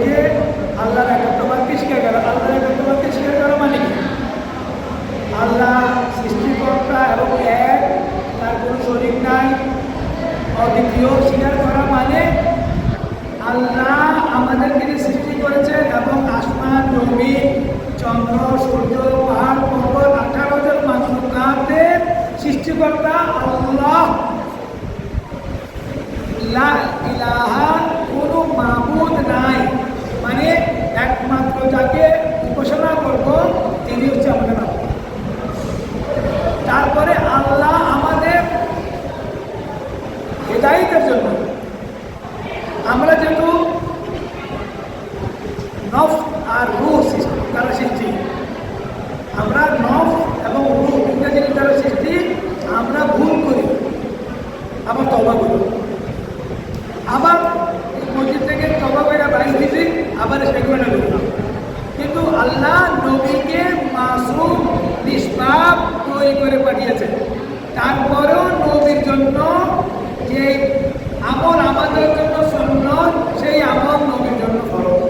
যে আল্লাহর একাত্মবাদকে স্বীকার করা। আল্লাহর একাত্মবাদকে স্বীকার করা মানে কি? আল্লাহ সৃষ্টিকর্তা এবং এক, তার কোনো শরীক নাই, অদ্বিতীয়। স্বীকার করা মানে আল্লাহ আমাদেরকে যে সৃষ্টি করেছেন এবং আসমান, জমিন, চন্দ্র, সূর্য, পাহাড়, পর্বত, 18 জন মাখলুকাতের সৃষ্টিকর্তা আল্লাহ। লা ইলাহা, কোনো মাবুদ নাই, মানে একমাত্র যাকে উপাসনা করব তিনি হচ্ছে আমাদের নাম। তারপরে আল্লাহ আমাদের হেদায়েতের জন্য, আমরা যেহেতু নফস আর রূহ দ্বারা সৃষ্টি, আমরা নফস এবং রূহ দুইটা জিনিস দ্বারা সৃষ্টি। আমরা ভুল করি, আবার তওবা করি, আবার মসজিদ থেকে তওবা করে বাইরে দিয়েছি, আবার সেগুলো না করলাম। কিন্তু আল্লাহ নবীকে মাসুম নিষ্পাপ তৈরি করে পাঠিয়েছেন। তারপরেও নবীর জন্য যে আমল আমাদের জন্য সুন্নত, সেই আমল নবীর জন্য ফরজ।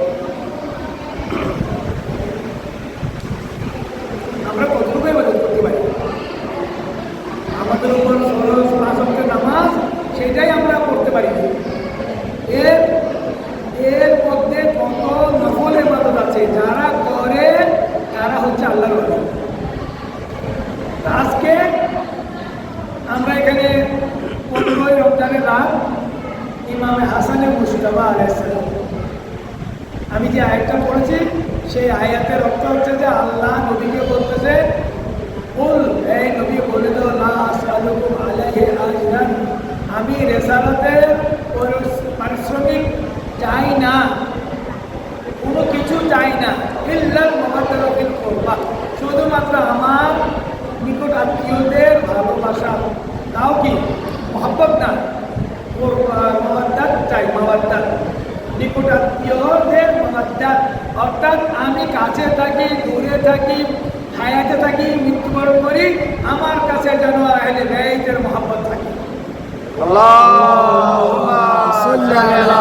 আমরা কতটুকু ইবাদত করতে পারি? আমাদের উপর ফরজ 5 ওয়াক্তের নামাজ, সেটাই আমরা করতে পারি। এর মধ্যে কত নফল ইবাদত আছে, যারা করে তারা হচ্ছে আল্লাহর ওলি। আজকে আমরা এখানে 15ই রমজানের রাত ইমামে হাসানে মুজতবা আলাইহিস সালাম, আমি যে আয়াতটা পড়েছি সেই আয়াতের অর্থ হচ্ছে যে আল্লাহ নবীকে বলতেছে, কুল, এই নবী বলে দাও, লা আসআলুকুম আলাইহি আজরান, আমি রিসালাতের পারিশ্রমিক চাই না, কোনো কিছু চাই না, ইল্লাল মাওয়াদ্দাতা ফিল কুরবা, শুধুমাত্র আমার নিকট আত্মীয়দের ভালোবাসা। তাও কি মহব্বত না, মাওয়াদ্দাত চাই, মাওয়াদ্দাত, নিকট আত্মীয়দের মাওয়াদ্দাত, অর্থাৎ আমি কাছে থাকি, দূরে থাকি, হায়াতে থাকি, মৃত্যুবরণ করি, আমার কাছে যেন আহলে বাইতের মহব্বত থাকে। আল্লাহুম্মা সাল্লি আলা